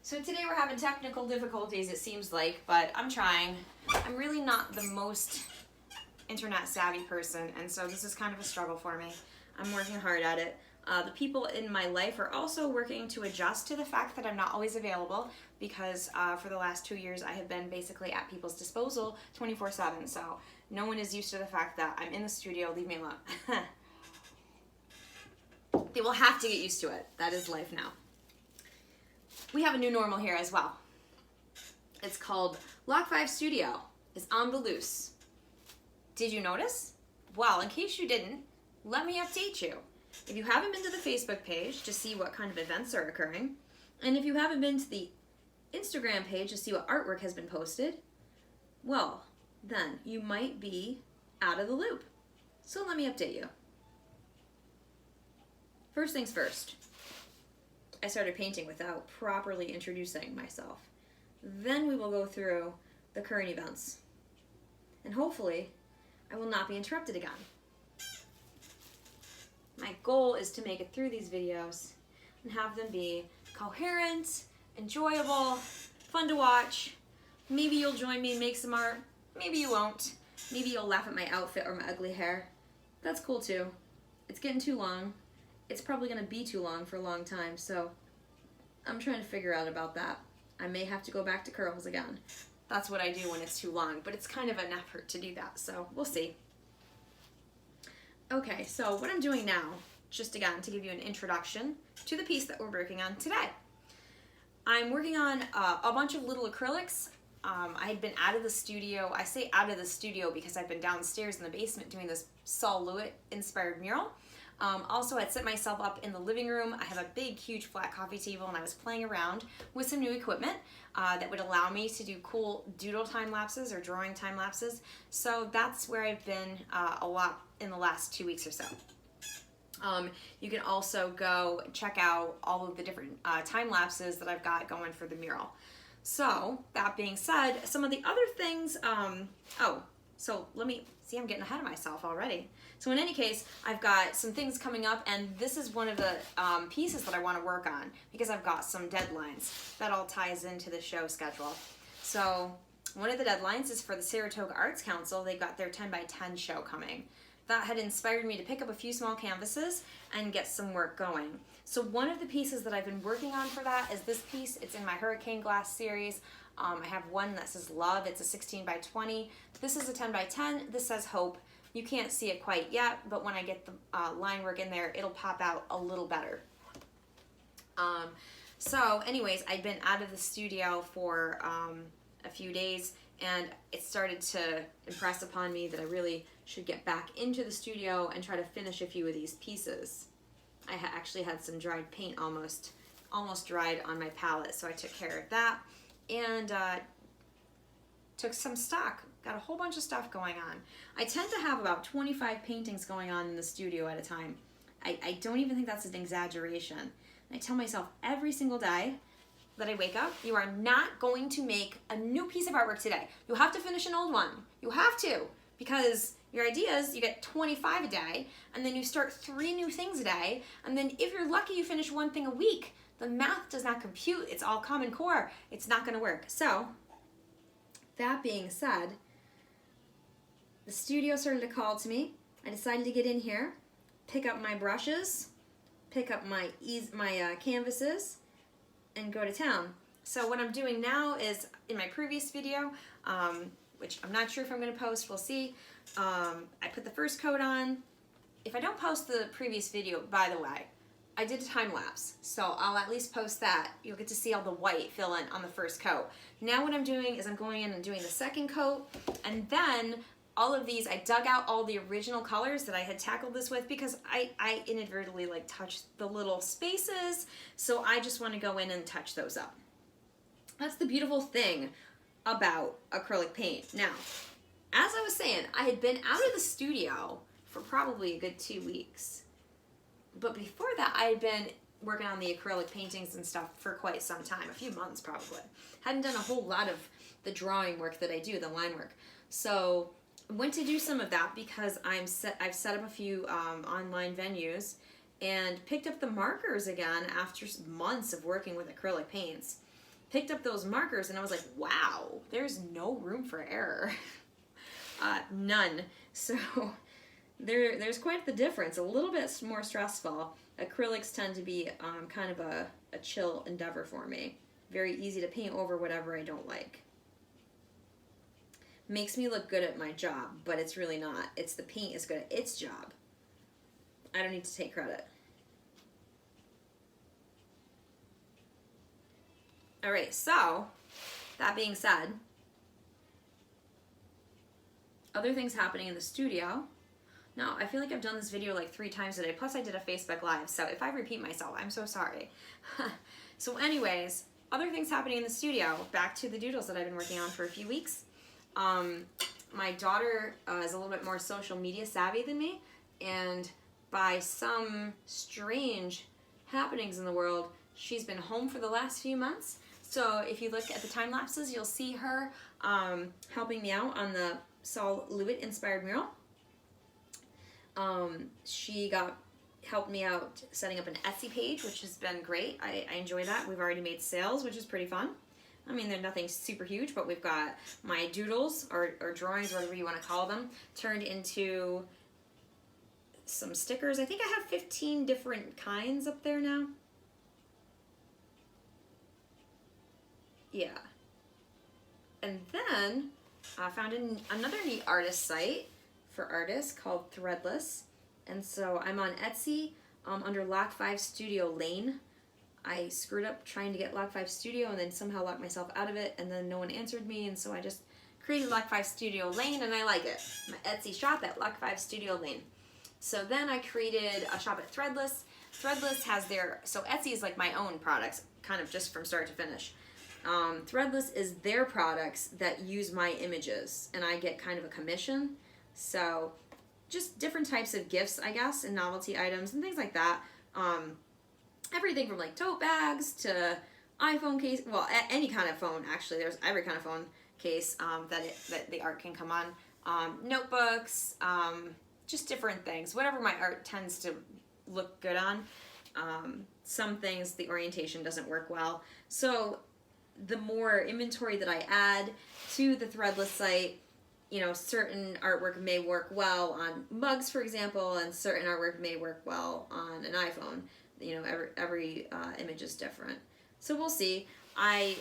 So today we're having technical difficulties, it seems like, but I'm trying. I'm really not the most internet savvy person, and so this is kind of a struggle for me. I'm working hard at it. The people in my life are also working to adjust to the fact that I'm not always available because for the last 2 years I have been basically at people's disposal 24/7. So no one is used to the fact that I'm in the studio, leave me alone. They will have to get used to it. That is life now. We have a new normal here as well. It's called Lock 5 Studio. It's on the loose. Did you notice? Well, in case you didn't, let me update you. If you haven't been to the Facebook page to see what kind of events are occurring, and if you haven't been to the Instagram page to see what artwork has been posted, well, then you might be out of the loop. So let me update you. First things first, I started painting without properly introducing myself. Then we will go through the current events. And hopefully, I will not be interrupted again. My goal is to make it through these videos and have them be coherent, enjoyable, fun to watch. Maybe you'll join me and make some art. Maybe you won't. Maybe you'll laugh at my outfit or my ugly hair. That's cool too. It's getting too long. It's probably going to be too long for a long time, so I'm trying to figure out about that. I may have to go back to curls again. That's what I do when it's too long, but it's kind of an effort to do that, so we'll see. Okay, so what I'm doing now, just again to give you an introduction to the piece that we're working on today. I'm working on a bunch of little acrylics. I had been out of the studio. I say out of the studio because I've been downstairs in the basement doing this Saul Lewitt inspired mural. Also, I'd set myself up in the living room. I have a big, huge flat coffee table, and I was playing around with some new equipment that would allow me to do cool doodle time lapses or drawing time lapses. So that's where I've been a lot in the last 2 weeks or so. You can also go check out all of the different time lapses that I've got going for the mural. So that being said, some of the other things, so let me see, I'm getting ahead of myself already. So in any case, I've got some things coming up, and this is one of the pieces that I want to work on because I've got some deadlines. That all ties into the show schedule. So one of the deadlines is for the Saratoga Arts Council. They've got their 10 by 10 show coming. That had inspired me to pick up a few small canvases and get some work going. So one of the pieces that I've been working on for that is this piece. It's in my Hurricane Glass series. I have one that says Love. It's a 16 by 20. This is a 10 by 10. This says Hope. You can't see it quite yet, but when I get the line work in there, it'll pop out a little better. So anyways, I'd been out of the studio for a few days, and it started to impress upon me that I really should get back into the studio and try to finish a few of these pieces. I actually had some dried paint almost dried on my palette, so I took care of that and took some stock. Got a whole bunch of stuff going on. I tend to have about 25 paintings going on in the studio at a time. I don't even think that's an exaggeration. And I tell myself every single day that I wake up, you are not going to make a new piece of artwork today. You have to finish an old one. You have to, because your ideas, you get 25 a day, and then you start 3 new things a day, and then if you're lucky, you finish 1 thing a week. The math does not compute. It's all Common Core. It's not going to work. So, that being said, the studio started to call to me. I decided to get in here, pick up my brushes, pick up my canvases, and go to town. So what I'm doing now is, in my previous video, which I'm not sure if I'm going to post, we'll see, I put the first coat on. If I don't post the previous video, by the way, I did a time lapse, so I'll at least post that. You'll get to see all the white fill in on the first coat. Now what I'm doing is I'm going in and doing the second coat, and then all of these, I dug out all the original colors that I had tackled this with because I inadvertently touched the little spaces, so I just want to go in and touch those up. That's the beautiful thing about acrylic paint. Now, as I was saying, I had been out of the studio for probably a good 2 weeks. But before that, I had been working on the acrylic paintings and stuff for quite some time, a few months probably. Hadn't done a whole lot of the drawing work that I do, the line work. So I went to do some of that because I've set up a few online venues and picked up the markers again after months of working with acrylic paints. picked up those markers and I was like, wow, there's no room for error. None. So there's quite the difference. A little bit more stressful. Acrylics tend to be kind of a chill endeavor for me. Very easy to paint over whatever I don't like. Makes me look good at my job, but it's really not. It's the paint is good at its job. I don't need to take credit. All right, so that being said, other things happening in the studio. Now, I feel like I've done this video like 3 times today, plus I did a Facebook Live, so if I repeat myself, I'm so sorry. So anyways, other things happening in the studio. Back to the doodles that I've been working on for a few weeks. My daughter is a little bit more social media savvy than me, and by some strange happenings in the world, she's been home for the last few months. So if you look at the time lapses, you'll see her helping me out on the Saul Lewitt inspired mural. She helped me out setting up an Etsy page, which has been great. I enjoy that. We've already made sales, which is pretty fun. I mean, they're nothing super huge, but we've got my doodles or drawings, whatever you want to call them, turned into some stickers. I think I have 15 different kinds up there now. Yeah. And then I found another neat artist site for artists called Threadless. And so I'm on Etsy under Lock 5 Studio Lane. I screwed up trying to get Lock 5 Studio and then somehow locked myself out of it, and then no one answered me, and so I just created Lock 5 Studio Lane, and I like it. My Etsy shop at Lock 5 Studio Lane. So then I created a shop at Threadless. Threadless has so Etsy is like my own products, kind of just from start to finish. Threadless is their products that use my images, and I get kind of a commission. So just different types of gifts, I guess, and novelty items and things like that. Everything from like tote bags to iPhone case, well, any kind of phone, actually. There's every kind of phone case that the art can come on. Notebooks, just different things. Whatever my art tends to look good on. Some things the orientation doesn't work well. So the more inventory that I add to the Threadless site, you know, certain artwork may work well on mugs, for example, and certain artwork may work well on an iPhone. You know, every image is different. So we'll see. I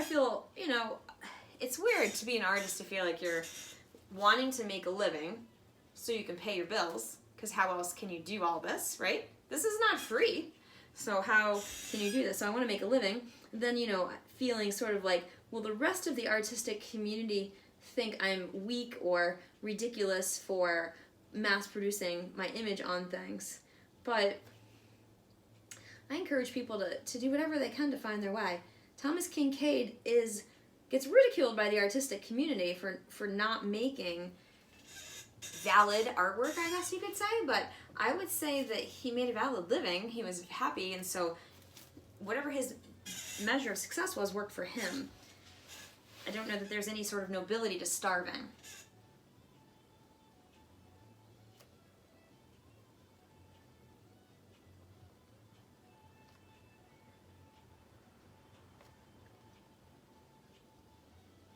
feel, you know, it's weird to be an artist to feel like you're wanting to make a living so you can pay your bills, because how else can you do all this, right? This is not free. So how can you do this? So I want to make a living. Then, you know, feeling sort of like, well, the rest of the artistic community think I'm weak or ridiculous for mass producing my image on things. But I encourage people to do whatever they can to find their way. Thomas Kincaid gets ridiculed by the artistic community for not making valid artwork, I guess you could say, but I would say that he made a valid living. He was happy, and so whatever his measure of success was worked for him. I don't know that there's any sort of nobility to starving.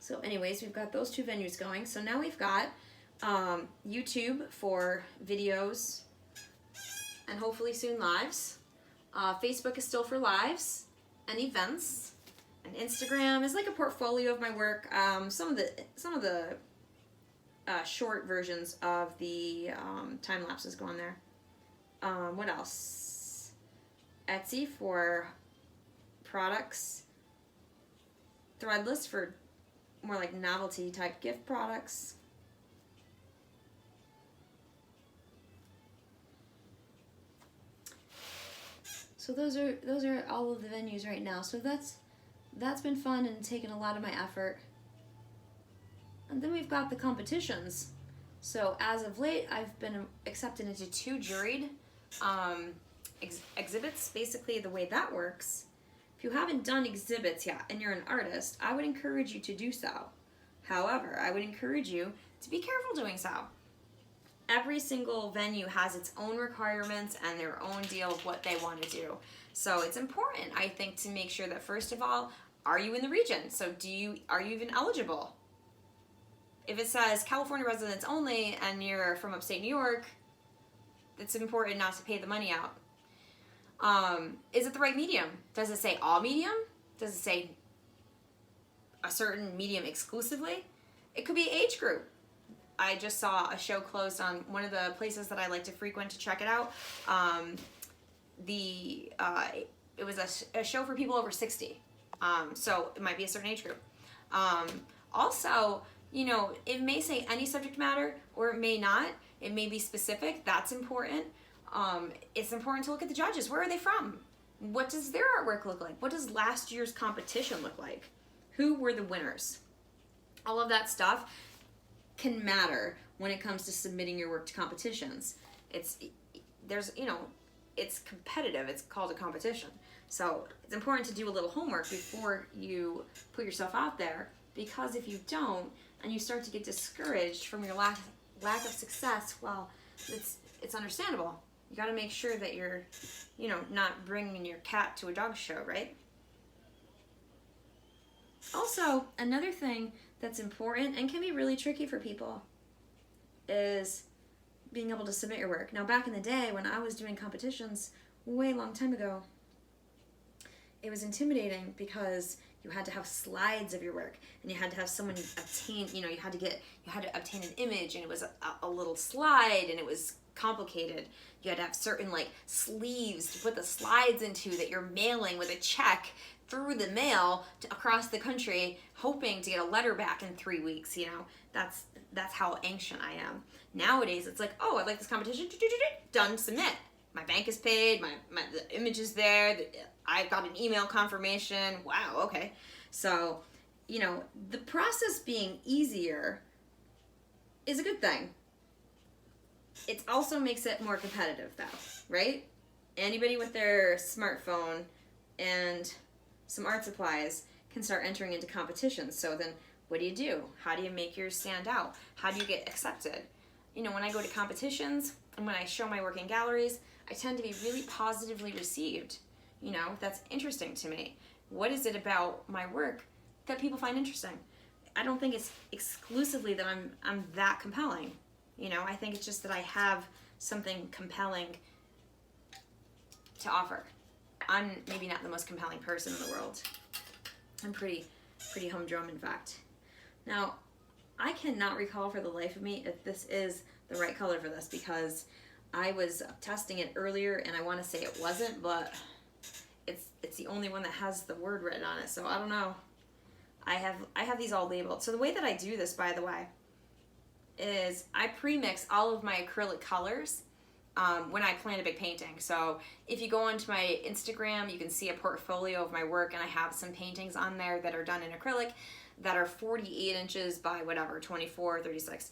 So anyways, we've got those 2 venues going. So now we've got YouTube for videos and hopefully soon lives. Facebook is still for lives and events. And Instagram is like a portfolio of my work. Some of the short versions of the time lapses go on there. What else? Etsy for products. Threadless for more like novelty type gift products. So those are all of the venues right now. So that's been fun and taken a lot of my effort. And then we've got the competitions. So as of late, I've been accepted into 2 juried exhibits. Basically, the way that works, if you haven't done exhibits yet and you're an artist, I would encourage you to do so. However, I would encourage you to be careful doing so. Every single venue has its own requirements and their own deal of what they want to do. So it's important, I think, to make sure that first of all, are you in the region? So are you even eligible? If it says California residents only and you're from upstate New York, it's important not to pay the money out. Is it the right medium? Does it say all medium? Does it say a certain medium exclusively? It could be age group. I just saw a show closed on one of the places that I like to frequent to check it out. It was a show for people over 60. So it might be a certain age group. Also, you know, it may say any subject matter or it may not. It may be specific. That's important. It's important to look at the judges. Where are they from? What does their artwork look like? What does last year's competition look like? Who were the winners? All of that stuff can matter when it comes to submitting your work to competitions. It's competitive. It's called a competition. So it's important to do a little homework before you put yourself out there, because if you don't and you start to get discouraged from your lack of success, well, it's understandable. You got to make sure that you're, not bringing your cat to a dog show, right? Also, another thing that's important and can be really tricky for people is being able to submit your work. Now, back in the day when I was doing competitions, way long time ago, it was intimidating because you had to have slides of your work and you had to have someone obtain, you had to obtain an image, and it was a little slide and it was complicated. You had to have certain sleeves to put the slides into that you're mailing with a check through the mail across the country, hoping to get a letter back in 3 weeks. That's how anxious I am. Nowadays, it's like, oh, I like this competition, done, submit. My bank is paid, the image is there, I've got an email confirmation, wow, okay. So, the process being easier is a good thing. It also makes it more competitive, though, right? Anybody with their smartphone and some art supplies can start entering into competitions. So then what do? How do you make yours stand out? How do you get accepted? When I go to competitions and when I show my work in galleries, I tend to be really positively received. That's interesting to me. What is it about my work that people find interesting? I don't think it's exclusively that I'm that compelling. I think it's just that I have something compelling to offer. I'm maybe not the most compelling person in the world. I'm pretty humdrum, in fact. Now, I cannot recall for the life of me if this is the right color for this, because I was testing it earlier and I want to say it wasn't, but it's the only one that has the word written on it, so I don't know. I have these all labeled. So the way that I do this, by the way, is I pre-mix all of my acrylic colors when I plan a big painting. So if you go onto my Instagram, you can see a portfolio of my work, and I have some paintings on there that are done in acrylic that are 48 inches by 24, 36.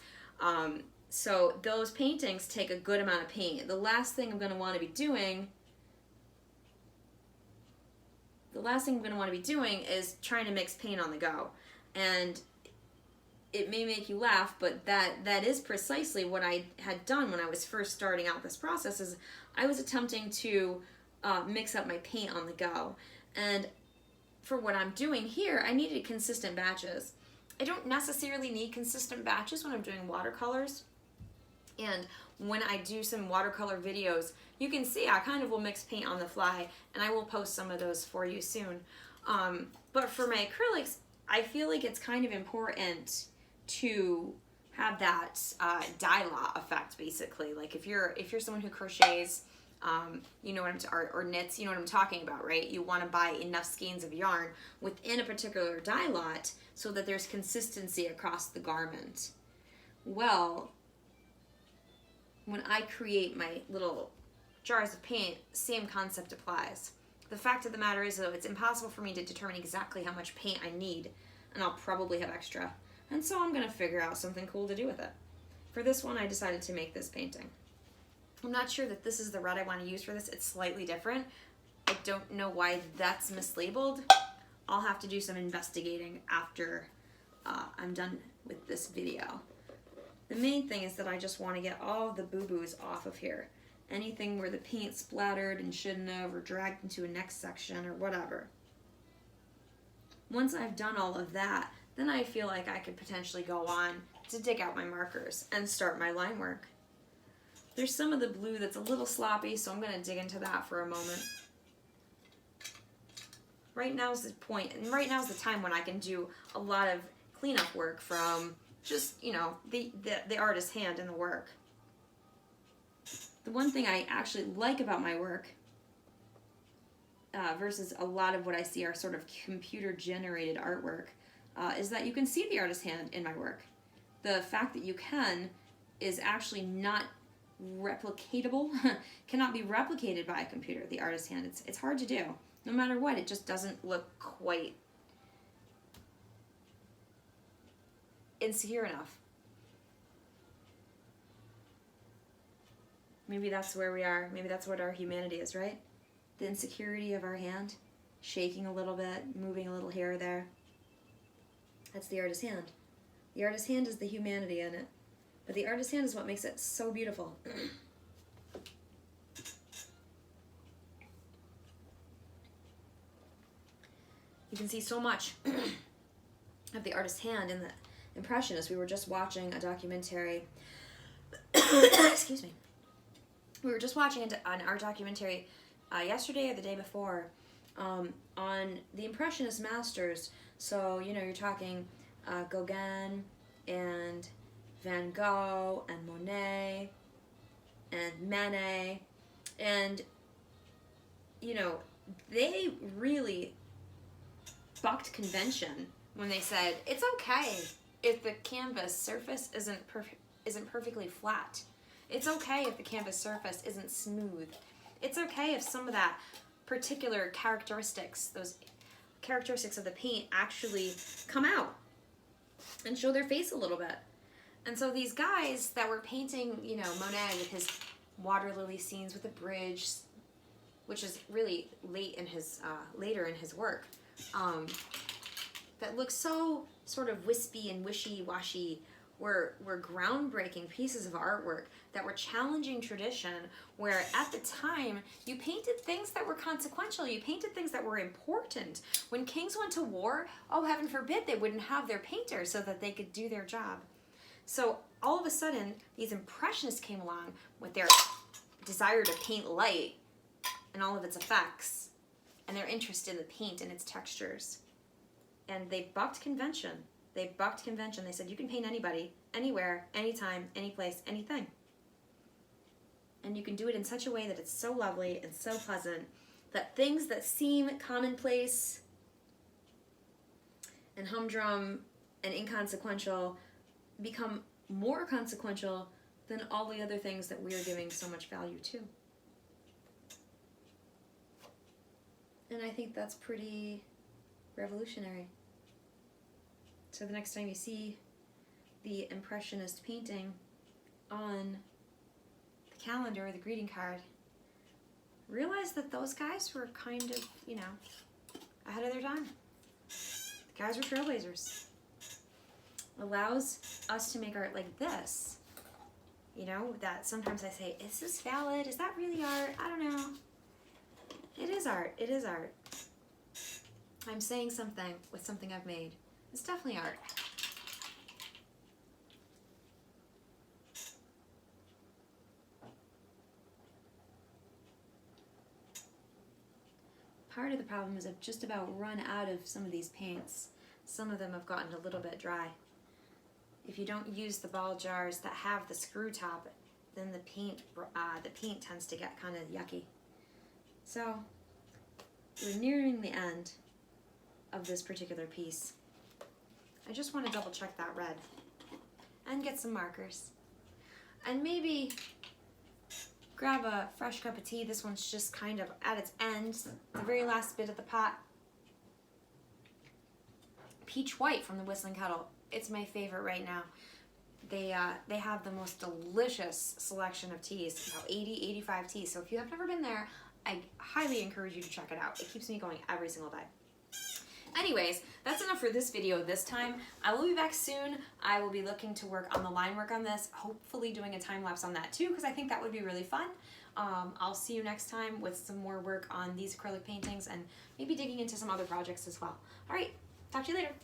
So those paintings take a good amount of paint. The last thing I'm going to want to be doing is trying to mix paint on the go. And it may make you laugh, but that is precisely what I had done when I was first starting out this process. Is I was attempting to mix up my paint on the go. And for what I'm doing here, I needed consistent batches. I don't necessarily need consistent batches when I'm doing watercolors. And when I do some watercolor videos, you can see I kind of will mix paint on the fly, and I will post some of those for you soon. But for my acrylics, I feel like it's kind of important to have that dye lot effect, basically. Like if you're someone who crochets, you know what or knits, you know what I'm talking about, right? You want to buy enough skeins of yarn within a particular dye lot so that there's consistency across the garment. Well, when I create my little jars of paint, same concept applies. The fact of the matter is, though, it's impossible for me to determine exactly how much paint I need, and I'll probably have extra. And so I'm going to figure out something cool to do with it. For this one, I decided to make this painting. I'm not sure that this is the red I want to use for this. It's slightly different. I don't know why that's mislabeled. I'll have to do some investigating after I'm done with this video. The main thing is that I just want to get all of the boo-boos off of here. Anything where the paint splattered and shouldn't have, or dragged into a next section or whatever. Once I've done all of that, then I feel like I could potentially go on to dig out my markers and start my line work. There's some of the blue that's a little sloppy, so I'm going to dig into that for a moment. Right now's the point, and right now's the time when I can do a lot of cleanup work from just, you know, the artist's hand in the work. The one thing I actually like about my work versus a lot of what I see are sort of computer-generated artwork is that you can see the artist's hand in my work. The fact that you can is actually not replicatable, cannot be replicated by a computer, the artist's hand. It's hard to do. No matter what, it just doesn't look quite insecure enough. Maybe that's where we are. Maybe that's what our humanity is, right? The insecurity of our hand, shaking a little bit, moving a little here or there. That's the artist's hand. The artist's hand is the humanity in it. But the artist's hand is what makes it so beautiful. You can see so much of the artist's hand in the Impressionists. We were just watching a documentary. Excuse me. We were just watching an art documentary yesterday or the day before on the Impressionist masters. So, you know, you're talking Gauguin and Van Gogh and Monet and Manet. And, you know, they really bucked convention when they said it's okay if the canvas surface isn't perfectly flat. It's okay if the canvas surface isn't smooth. It's okay if some of that particular characteristics, those characteristics of the paint actually come out and show their face a little bit. And so these guys that were painting, you know, Monet with his water lily scenes with the bridge, which is really later in his work, that look so sort of wispy and wishy-washy, were groundbreaking pieces of artwork that were challenging tradition, where at the time you painted things that were consequential, you painted things that were important. When kings went to war, oh heaven forbid they wouldn't have their painters so that they could do their job. So all of a sudden these Impressionists came along with their desire to paint light and all of its effects and their interest in the paint and its textures. And they bucked convention. They bucked convention. They said, you can paint anybody, anywhere, anytime, any place, anything. And you can do it in such a way that it's so lovely and so pleasant that things that seem commonplace and humdrum and inconsequential become more consequential than all the other things that we're giving so much value to. And I think that's pretty revolutionary. So the next time you see the Impressionist painting on the calendar or the greeting card, realize that those guys were kind of, you know, ahead of their time. The guys were trailblazers. Allows us to make art like this. You know, that sometimes I say, is this valid? Is that really art? I don't know. It is art. It is art. I'm saying something with something I've made. It's definitely art. Part of the problem is I've just about run out of some of these paints. Some of them have gotten a little bit dry. If you don't use the ball jars that have the screw top, then the paint tends to get kind of yucky. So we're nearing the end of this particular piece. I just want to double check that red and get some markers. And maybe grab a fresh cup of tea. This one's just kind of at its end, the very last bit of the pot. Peach White from the Whistling Kettle. It's my favorite right now. They have the most delicious selection of teas, about 80, 85 teas. So if you have never been there, I highly encourage you to check it out. It keeps me going every single day. Anyways, that's enough for this video this time. I will be back soon. I will be looking to work on the line work on this, hopefully doing a time lapse on that too, because I think that would be really fun. I'll see you next time with some more work on these acrylic paintings and maybe digging into some other projects as well. All right, Talk to you later.